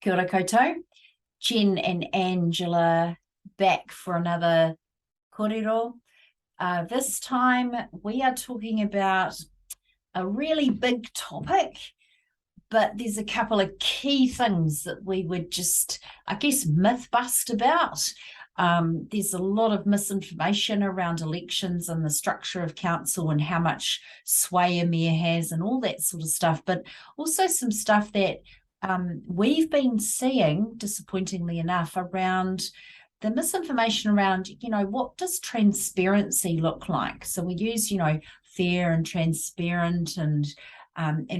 Kia ora koutou. Jen and Angela back for another kōrero. This time we are talking about a really big topic, but there's a couple of key things that we would just, I guess, myth bust about. There's a lot of misinformation around elections and the structure of council and how much sway a mayor has and all that sort of stuff, but also some stuff that we've been seeing, disappointingly enough, around the misinformation around, what does transparency look like? So we use, fair and transparent and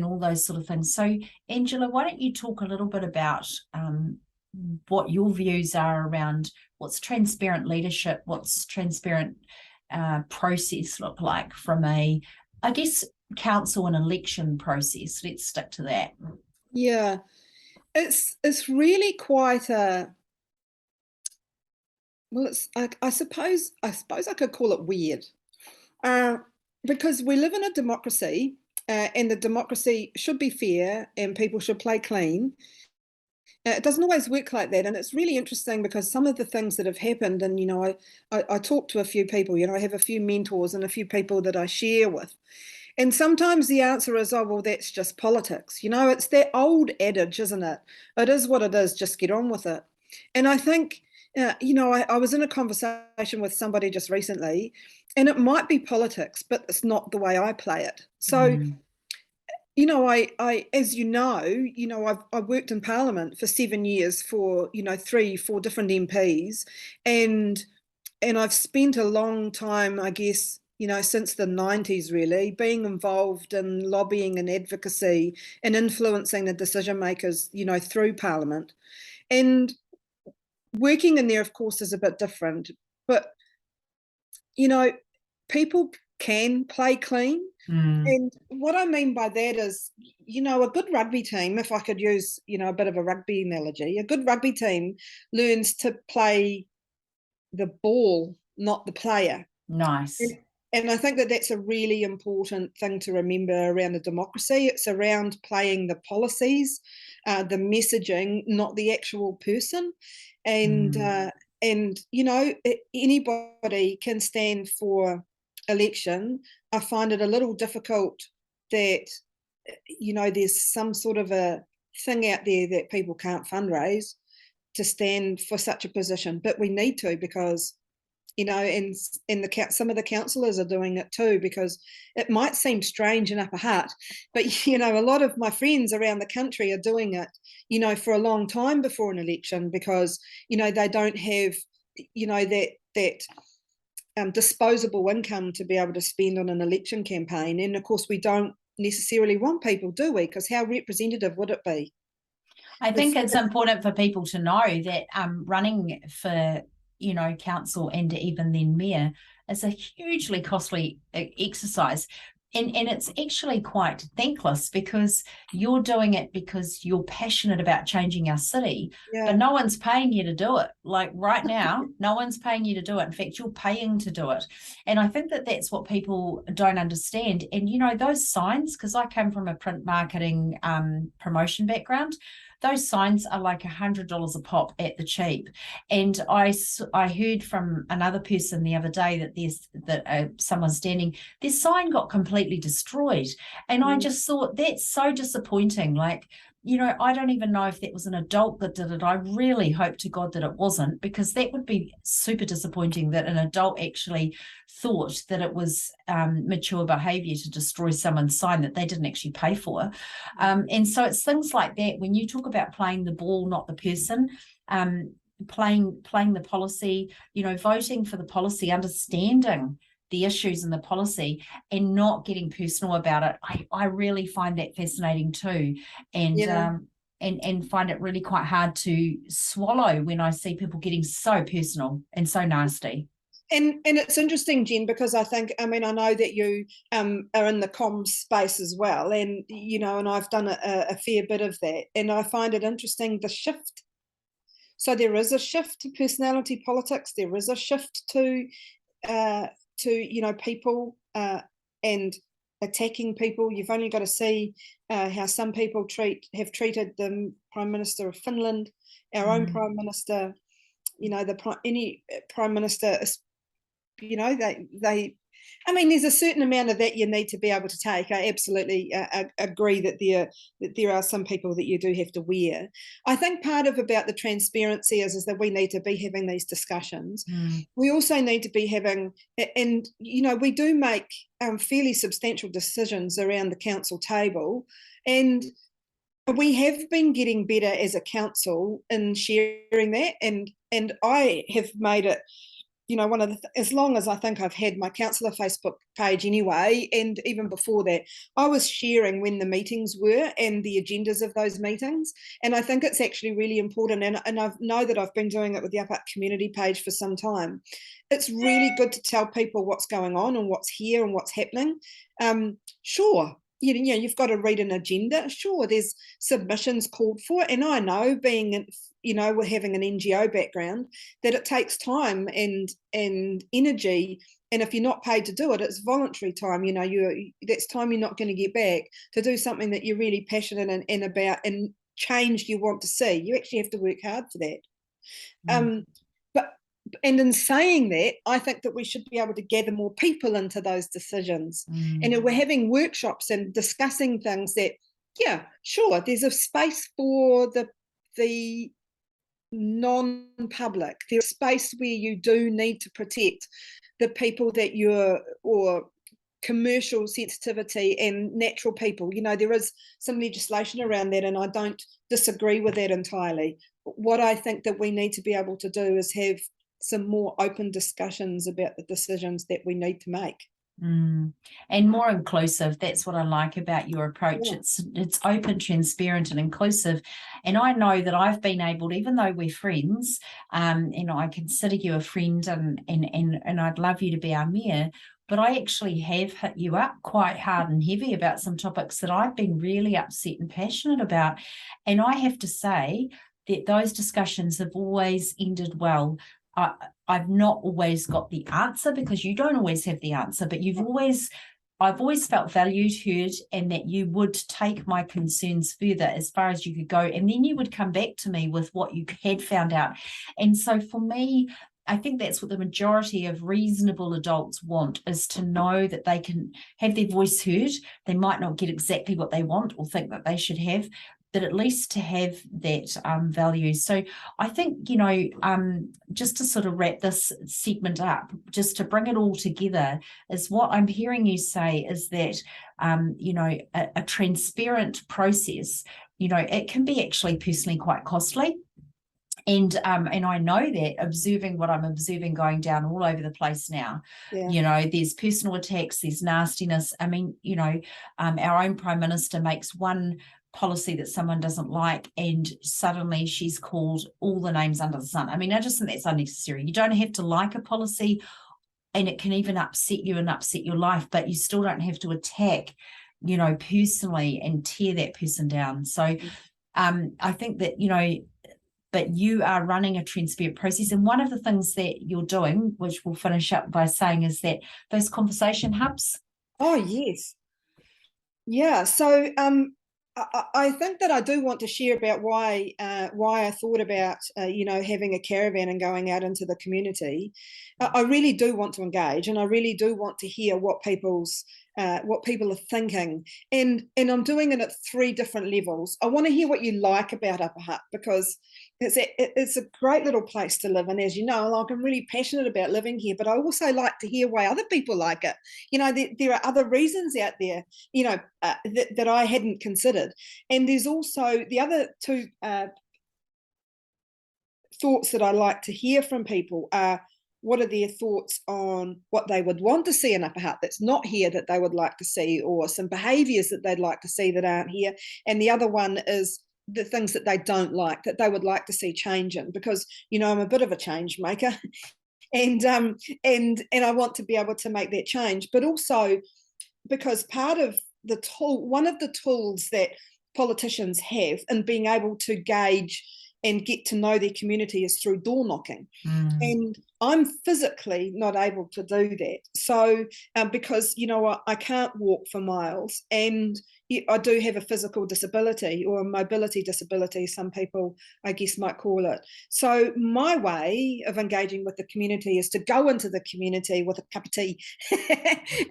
all those sort of things. So, Angela, why don't you talk a little bit about what your views are around what's transparent leadership, what's transparent process look like from a, I guess, council and election process. Let's stick to that. Yeah, it's really quite a, well, it's I suppose I could call it weird, because we live in a democracy, and the democracy should be fair and people should play clean. It doesn't always work like that, and it's really interesting because some of the things that have happened, and I talk to a few people, I have a few mentors and a few people that I share with, and sometimes the answer is, oh, well, that's just politics. It's that old adage, isn't it? It is what it is, just get on with it. And I think, I was in a conversation with somebody just recently, and it might be politics, but it's not the way I play it. So, I as I've worked in Parliament for 7 years for, 3, 4 different MPs, and I've spent a long time, I guess, since the 90s really, being involved in lobbying and advocacy and influencing the decision makers, through Parliament. And working in there, of course, is a bit different. But, people can play clean. And what I mean by that is, a good rugby team, if I could use, a bit of a rugby analogy, a good rugby team learns to play the ball, not the player. Nice. And I think that that's a really important thing to remember around a democracy. It's around playing the policies, the messaging, not the actual person. And anybody can stand for election. I find it a little difficult that there's some sort of a thing out there that people can't fundraise to stand for such a position, but we need to, because and some of the councillors are doing it too, because it might seem strange in Upper Hutt, but a lot of my friends around the country are doing it for a long time before an election, because they don't have that disposable income to be able to spend on an election campaign. And of course we don't necessarily want people, do we? Because how representative would it be? I think it's important for people to know that running for council and even then mayor is a hugely costly exercise. And it's actually quite thankless, because you're doing it because you're passionate about changing our city, but no one's paying you to do it. Like right now, no one's paying you to do it. In fact, you're paying to do it. And I think that that's what people don't understand. And, those signs, because I come from a print marketing promotion background, those signs are like $100 a pop at the cheap. And I heard from another person the other day that someone's standing, their sign got completely destroyed. And I just thought, that's so disappointing. Like, I don't even know if that was an adult that did it. I really hope to God that it wasn't, because that would be super disappointing, that an adult actually thought that it was mature behavior to destroy someone's sign that they didn't actually pay for. And so it's things like that. When you talk about playing the ball, not the person, playing the policy, voting for the policy, understanding the issues in the policy and not getting personal about it. I really find that fascinating too. And find it really quite hard to swallow when I see people getting so personal and so nasty. And it's interesting, Jen, because I know that you are in the comms space as well, and and I've done a fair bit of that, and I find it interesting, the shift. So there is a shift to personality politics. There is a shift to people, and attacking people. You've only got to see how some people have treated the Prime Minister of Finland, our own Prime Minister, you know, any Prime Minister, you know, I mean, there's a certain amount of that you need to be able to take. I absolutely agree that there are some people that you do have to wear. I think part of about the transparency is that we need to be having these discussions. We also need to be having, and you know, we do make fairly substantial decisions around the council table, and we have been getting better as a council in sharing that, and I have made it, you know, as long as I think I've had my councillor Facebook page anyway, and even before that, I was sharing when the meetings were and the agendas of those meetings. And I think it's actually really important. And I know that I've been doing it with the Up community page for some time. It's really good to tell people what's going on and what's here and what's happening. Sure, you know, you've got to read an agenda. Sure, there's submissions called for. And I know, being, you know, we're having an NGO background, that it takes time and energy. And if you're not paid to do it, it's voluntary time. You know, that's time you're not going to get back to do something that you're really passionate and about, and change you want to see. You actually have to work hard for that. And in saying that, I think that we should be able to gather more people into those decisions. And we're having workshops and discussing things that, yeah, sure, there's a space for the non-public. There's space where you do need to protect the people that or commercial sensitivity and natural people. You know, there is some legislation around that, and I don't disagree with that entirely. What I think that we need to be able to do is have some more open discussions about the decisions that we need to make. And more inclusive. That's what I like about your approach. Yeah. It's open, transparent, and inclusive. And I know that I've been able to, even though we're friends, and I consider you a friend, and I'd love you to be our mayor, but I actually have hit you up quite hard and heavy about some topics that I've been really upset and passionate about. And I have to say that those discussions have always ended well. I've not always got the answer, because you don't always have the answer, but I've always felt valued, heard, and that you would take my concerns further as far as you could go. And then you would come back to me with what you had found out. And so for me, I think that's what the majority of reasonable adults want, is to know that they can have their voice heard. They might not get exactly what they want or think that they should have, but at least to have that value. So I think, you know, just to sort of wrap this segment up, just to bring it all together, is what I'm hearing you say is that, you know, a transparent process, you know, it can be actually personally quite costly. And I know that, observing what I'm observing going down all over the place now, you know, there's personal attacks, there's nastiness. I mean, you know, our own Prime Minister makes one policy that someone doesn't like, and suddenly she's called all the names under the sun. I mean, I just think that's unnecessary. You don't have to like a policy, and it can even upset you and upset your life, but you still don't have to attack, you know, personally and tear that person down. So I think that, you know, but you are running a transparent process. And one of the things that you're doing, which we'll finish up by saying, is that those conversation hubs. Oh, yes. Yeah. So I think that I do want to share about why I thought about, you know, having a caravan and going out into the community. I really do want to engage, and I really do want to hear what people are thinking, and I'm doing it at 3 different levels. I want to hear what you like about Upper Hutt, because it's a great little place to live in. As you know, like, I'm really passionate about living here, but I also like to hear why other people like it. You know, there are other reasons out there, you know, that I hadn't considered. And there's also the other 2 thoughts that I like to hear from people are, what are their thoughts on what they would want to see in Upper Hutt that's not here that they would like to see, or some behaviours that they'd like to see that aren't here. And the other one is the things that they don't like, that they would like to see change in, because, you know, I'm a bit of a change maker, and I want to be able to make that change. But also because part of the tool, one of the tools that politicians have in being able to gauge and get to know their community is through door knocking. Mm. And I'm physically not able to do that. So, because, you know, I can't walk for miles, and I do have a physical disability, or a mobility disability, some people, I guess, might call it. So my way of engaging with the community is to go into the community with a cup of tea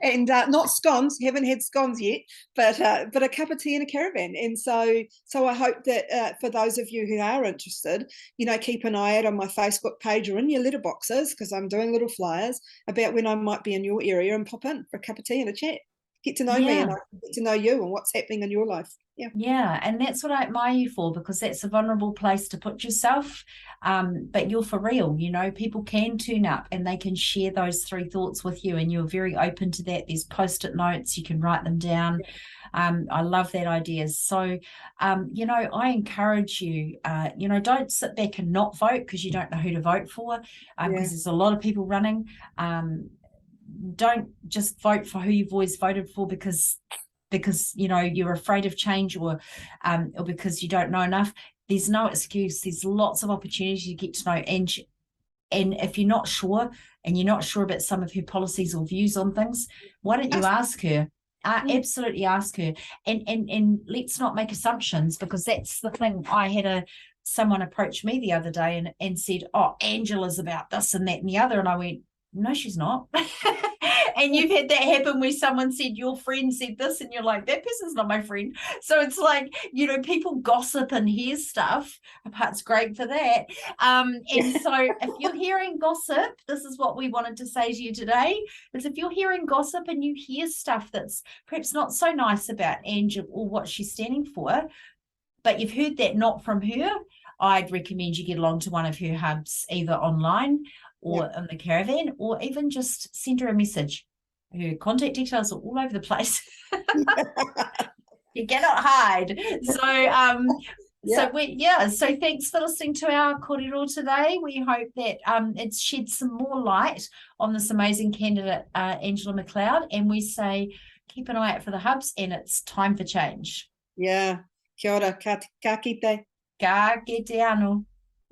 and not scones, haven't had scones yet, but a cup of tea in a caravan. And so I hope that for those of you who are interested, you know, keep an eye out on my Facebook page or in your letterboxes, because I'm doing little flyers about when I might be in your area, and pop in for a cup of tea and a chat. Get to know me, and I get to know you and what's happening in your life. Yeah, and that's what I admire you for, because that's a vulnerable place to put yourself. But you're for real, you know, people can turn up and they can share those 3 thoughts with you, and you're very open to that. There's post-it notes, you can write them down. I love that idea. So, you know, I encourage you, you know, don't sit back and not vote because you don't know who to vote for, because there's a lot of people running. Don't just vote for who you've always voted for because you know you're afraid of change, or because you don't know enough. There's no excuse. There's lots of opportunities to get to know, and if you're not sure, and you're not sure about some of her policies or views on things, why don't you ask her? Absolutely ask her, and let's not make assumptions, because that's the thing. I had someone approached me the other day and said, oh, Angela's about this and that and the other, and I went, no, she's not. And you've had that happen where someone said your friend said this, and you're like, that person's not my friend. So it's like, you know, people gossip and hear stuff. Part's great for that. And so if you're hearing gossip, this is what we wanted to say to you today, is if you're hearing gossip and you hear stuff that's perhaps not so nice about Angela or what she's standing for, but you've heard that not from her, I'd recommend you get along to one of her hubs, either online or in the caravan, or even just send her a message. Her contact details are all over the place. You cannot hide. So, so thanks for listening to our kōrero today. We hope that it's shed some more light on this amazing candidate, Angela McLeod, and we say keep an eye out for the hubs, and it's time for change. Yeah. Kia ora, ka kite. Ka kite anō.